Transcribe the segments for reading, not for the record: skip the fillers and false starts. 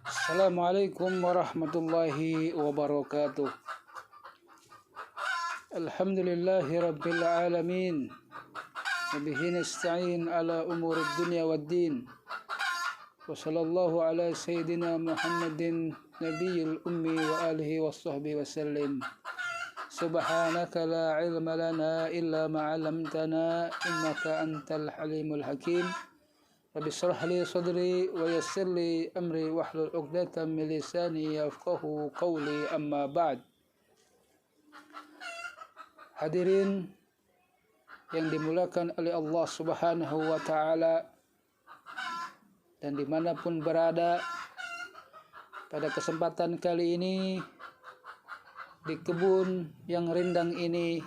Assalamualaikum warahmatullahi wabarakatuh. Alhamdulillahi rabbil alamin. Wabihi nasta'in ala umuri dunya waddin. Wa sallallahu ala sayyidina Muhammadin nabiyil ummi wa alihi wa sahbihi wa sallim. Subhanaka la ilma lana illa ma 'allamtana innaka antal halimul hakim. Rabbi shrah li sadri wa yassir li amri wahlul 'uqdatam min lisani yafqahu qawli, amma ba'd. Hadirin yang dimuliakan oleh Allah Subhanahu wa ta'ala dan dimanapun berada, pada kesempatan kali ini di kebun yang rindang ini,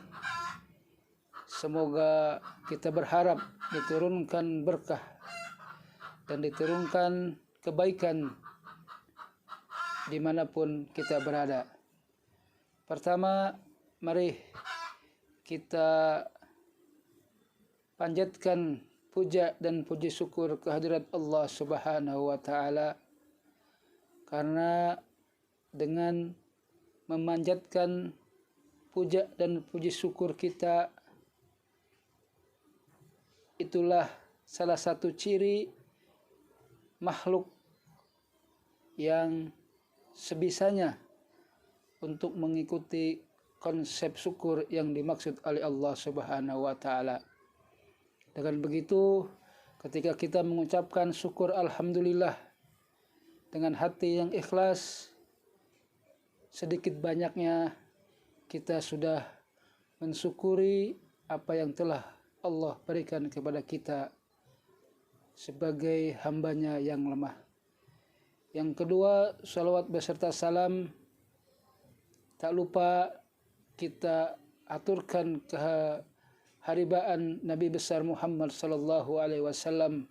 semoga kita berharap diturunkan berkah dan diturunkan kebaikan dimanapun kita berada. Pertama, mari kita panjatkan puja dan puji syukur kehadirat Allah Subhanahu wa ta'ala, karena dengan memanjatkan puja dan puji syukur kita, itulah salah satu ciri makhluk yang sebisanya untuk mengikuti konsep syukur yang dimaksud oleh Allah Subhanahu wa ta'ala. Dengan begitu, ketika kita mengucapkan syukur alhamdulillah dengan hati yang ikhlas, sedikit banyaknya kita sudah mensyukuri apa yang telah Allah berikan kepada kita sebagai hambanya yang lemah. Yang kedua, salawat beserta salam tak lupa kita aturkan keharibaan Nabi besar Muhammad sallallahu alaihi wasallam,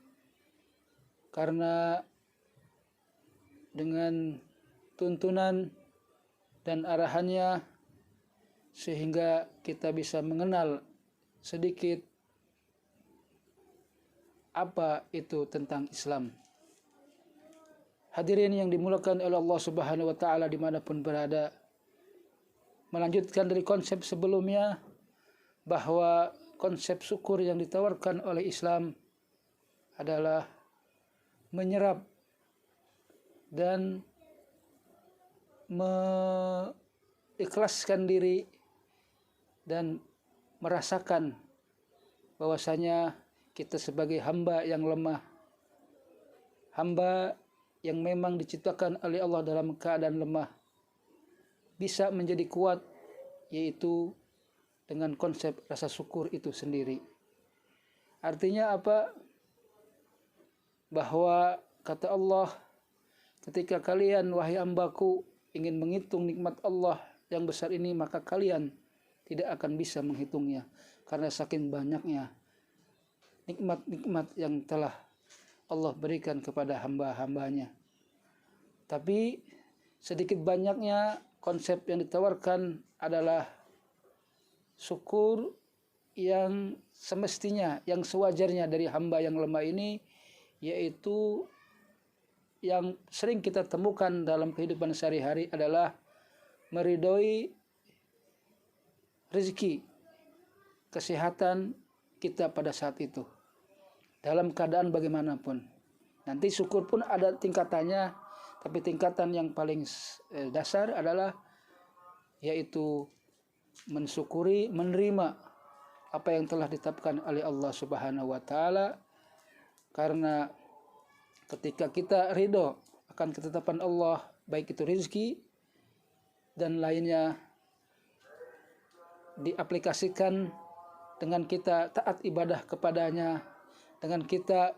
karena dengan tuntunan dan arahannya sehingga kita bisa mengenal sedikit apa itu tentang Islam. Hadirin yang dimuliakan oleh Allah Subhanahu wa ta'ala dimanapun berada, melanjutkan dari konsep sebelumnya, bahwa konsep syukur yang ditawarkan oleh Islam adalah menyerap dan mengikhlaskan diri dan merasakan bahwasanya kita sebagai hamba yang lemah, hamba yang memang diciptakan oleh Allah dalam keadaan lemah, bisa menjadi kuat, yaitu dengan konsep rasa syukur itu sendiri. Artinya apa? Bahwa kata Allah, ketika kalian wahai hambaku ingin menghitung nikmat Allah yang besar ini, maka kalian tidak akan bisa menghitungnya, karena saking banyaknya nikmat-nikmat yang telah Allah berikan kepada hamba-hambanya. Tapi sedikit banyaknya konsep yang ditawarkan adalah syukur yang semestinya, yang sewajarnya dari hamba yang lemah ini, yaitu yang sering kita temukan dalam kehidupan sehari-hari adalah meridhoi rezeki, kesehatan kita pada saat itu, dalam keadaan bagaimanapun. Nanti syukur pun ada tingkatannya, tapi tingkatan yang paling dasar adalah yaitu mensyukuri, menerima apa yang telah ditetapkan oleh Allah Subhanahu wa ta'ala. Karena ketika kita ridho akan ketetapan Allah, baik itu rezeki dan lainnya, diaplikasikan dengan kita taat ibadah kepadanya, dengan kita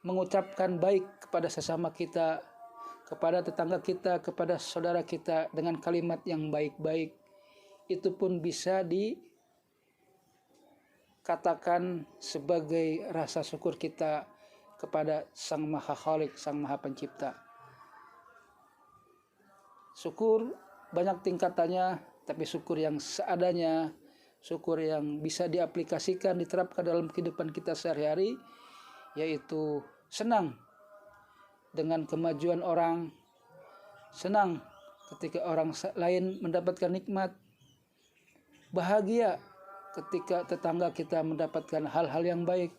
mengucapkan baik kepada sesama kita, kepada tetangga kita, kepada saudara kita dengan kalimat yang baik-baik, itu pun bisa dikatakan sebagai rasa syukur kita kepada Sang Maha Khalik, Sang Maha Pencipta. Syukur banyak tingkatannya, tapi syukur yang seadanya, syukur yang bisa diaplikasikan, diterapkan dalam kehidupan kita sehari-hari, yaitu senang dengan kemajuan orang, senang ketika orang lain mendapatkan nikmat, bahagia ketika tetangga kita mendapatkan hal-hal yang baik.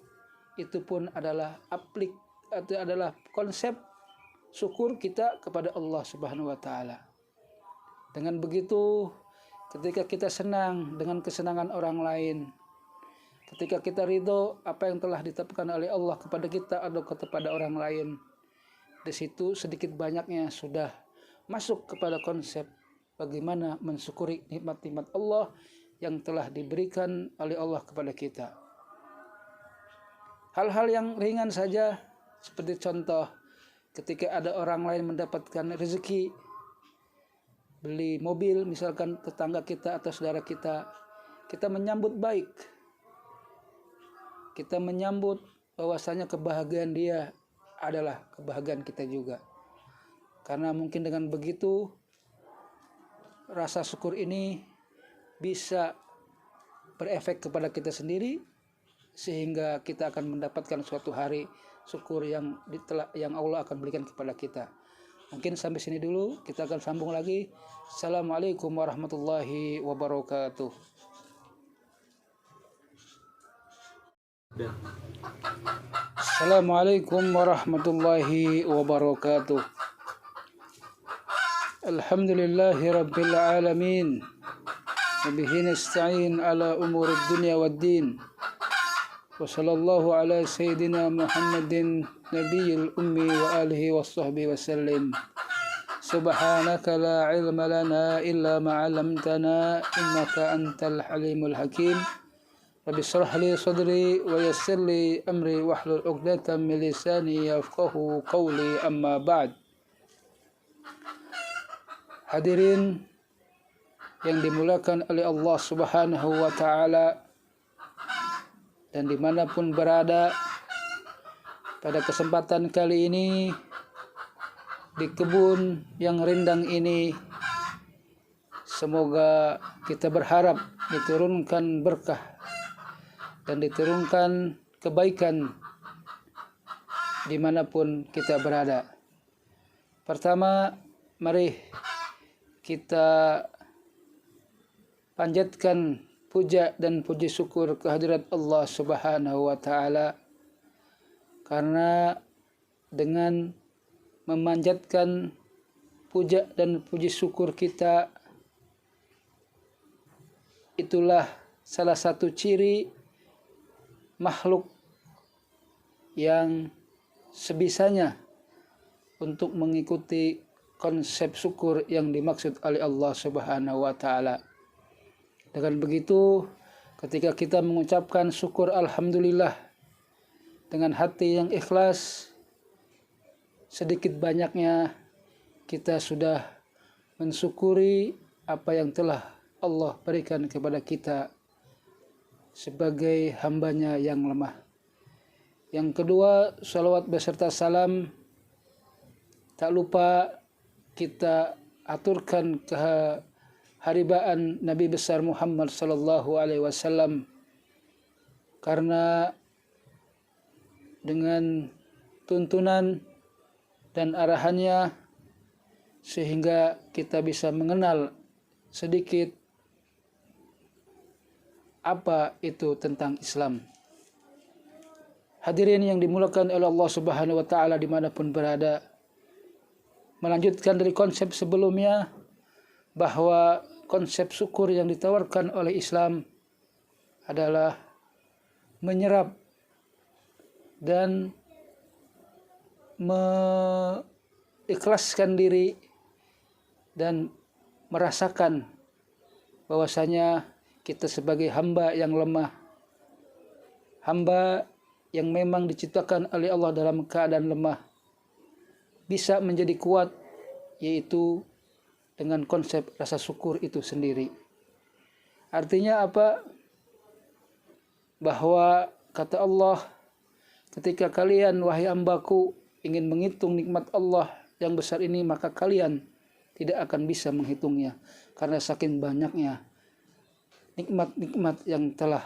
Itu pun adalah adalah konsep syukur kita kepada Allah Subhanahu wa taala. Dengan begitu, ketika kita senang dengan kesenangan orang lain, ketika kita ridho apa yang telah ditetapkan oleh Allah kepada kita atau kepada orang lain, di situ sedikit banyaknya sudah masuk kepada konsep bagaimana mensyukuri nikmat-nikmat Allah yang telah diberikan oleh Allah kepada kita. Hal-hal yang ringan saja, seperti contoh ketika ada orang lain mendapatkan rezeki, beli mobil misalkan tetangga kita atau saudara kita, kita menyambut baik. Kita menyambut bahwasanya kebahagiaan dia adalah kebahagiaan kita juga. Karena mungkin dengan begitu rasa syukur ini bisa berefek kepada kita sendiri, sehingga kita akan mendapatkan suatu hari syukur yang Allah akan berikan kepada kita. Mungkin sampai sini dulu, kita akan sambung lagi. Assalamualaikum warahmatullahi wabarakatuh. Assalamualaikum warahmatullahi wabarakatuh. Alhamdulillahi rabbil alamin. Wabihi nasta'in ala umuri dunya waddin. Wa sallallahu ala sayyidina Muhammadin nabiyil ummi wa alihi wa sahbihi wa sallim. Subhanaka la ilma lana illa ma 'allamtana innaka antal halimul hakim. Rabbi shrah li sadri wa yassir li amri wahlul 'uqdatam min lisani yafqahu qawli, amma ba'd. Hadirin yang dimuliakan oleh Allah Subhanahu wa taala, dan dimanapun berada, pada kesempatan kali ini di kebun yang rindang ini, semoga kita berharap diturunkan berkah dan diturunkan kebaikan dimanapun kita berada. Pertama, mari kita panjatkan puja dan puji syukur kehadirat Allah Subhanahu wa taala, karena dengan memanjatkan puja dan puji syukur kita, itulah salah satu ciri makhluk yang sebisanya untuk mengikuti konsep syukur yang dimaksud oleh Allah Subhanahu wa taala. Dengan begitu, ketika kita mengucapkan syukur alhamdulillah dengan hati yang ikhlas, sedikit banyaknya kita sudah mensyukuri apa yang telah Allah berikan kepada kita sebagai hambanya yang lemah. Yang kedua, salawat beserta salam tak lupa kita aturkan keharibaan Nabi besar Muhammad sallallahu alaihi wasallam, karena dengan tuntunan dan arahannya sehingga kita bisa mengenal sedikit apa itu tentang Islam. Hadirin yang dimuliakan oleh Allah Subhanahu wa taala dimanapun berada, melanjutkan dari konsep sebelumnya, bahwa konsep syukur yang ditawarkan oleh Islam adalah menyerap dan mengikhlaskan diri dan merasakan bahwasanya kita sebagai hamba yang lemah, hamba yang memang diciptakan oleh Allah dalam keadaan lemah, bisa menjadi kuat, yaitu dengan konsep rasa syukur itu sendiri. Artinya apa? Bahwa kata Allah, ketika kalian wahai hambaku ingin menghitung nikmat Allah yang besar ini, maka kalian tidak akan bisa menghitungnya, karena saking banyaknya nikmat-nikmat yang telah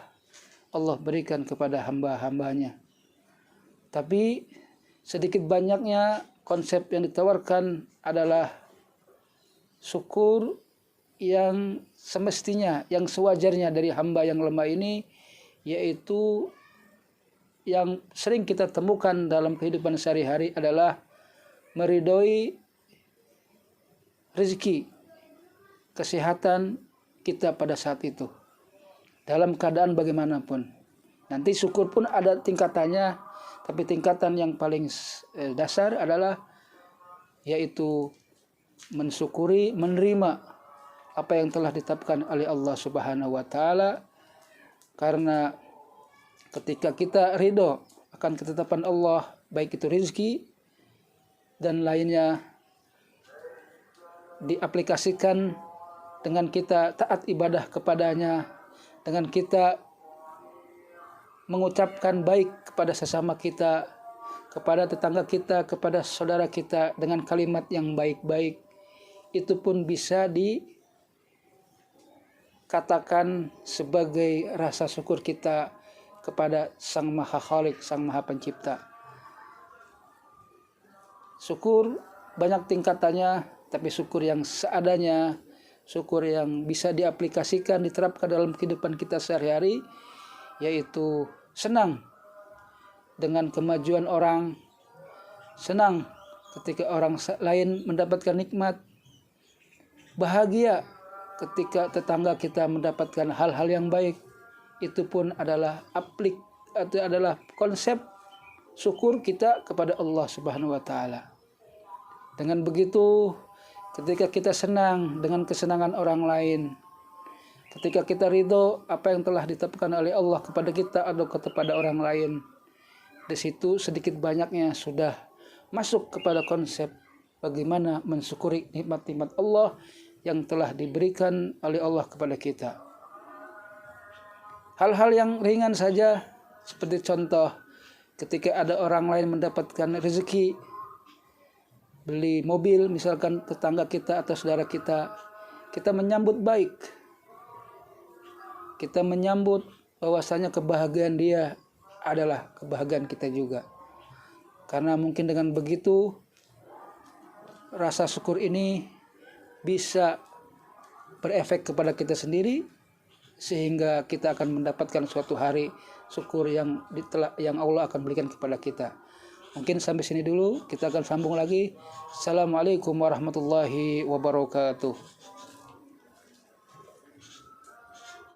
Allah berikan kepada hamba-hambanya. Tapi sedikit banyaknya konsep yang ditawarkan adalah syukur yang semestinya, yang sewajarnya dari hamba yang lemah ini, yaitu yang sering kita temukan dalam kehidupan sehari-hari adalah meridhoi rezeki, kesehatan kita pada saat itu, dalam keadaan bagaimanapun. Nanti syukur pun ada tingkatannya, tapi tingkatan yang paling dasar adalah yaitu mensyukuri, menerima apa yang telah ditetapkan oleh Allah Subhanahu wa taala. Karena ketika kita ridho akan ketetapan Allah, baik itu rezeki dan lainnya, diaplikasikan dengan kita taat ibadah kepadanya, dengan kita mengucapkan baik kepada sesama kita, kepada tetangga kita, kepada saudara kita dengan kalimat yang baik-baik, itu pun bisa dikatakan sebagai rasa syukur kita kepada Sang Maha Khalik, Sang Maha Pencipta. Syukur banyak tingkatannya, tapi syukur yang seadanya, syukur yang bisa diaplikasikan, diterapkan dalam kehidupan kita sehari-hari, yaitu senang dengan kemajuan orang, senang ketika orang lain mendapatkan nikmat, bahagia ketika tetangga kita mendapatkan hal-hal yang baik. Itu pun adalah konsep syukur kita kepada Allah Subhanahu wa taala. Dengan begitu, ketika kita senang dengan kesenangan orang lain, ketika kita ridho apa yang telah ditetapkan oleh Allah kepada kita atau kepada orang lain, di situ sedikit banyaknya sudah masuk kepada konsep bagaimana mensyukuri nikmat-nikmat Allah yang telah diberikan oleh Allah kepada kita. Hal-hal yang ringan saja, seperti contoh ketika ada orang lain mendapatkan rezeki, beli mobil, misalkan tetangga kita atau saudara kita, kita menyambut baik. Kita menyambut bahwasanya kebahagiaan dia adalah kebahagiaan kita juga. Karena mungkin dengan begitu rasa syukur ini bisa berefek kepada kita sendiri, sehingga kita akan mendapatkan suatu hari syukur yang Allah akan berikan kepada kita. Mungkin sampai sini dulu, kita akan sambung lagi. Assalamualaikum warahmatullahi wabarakatuh.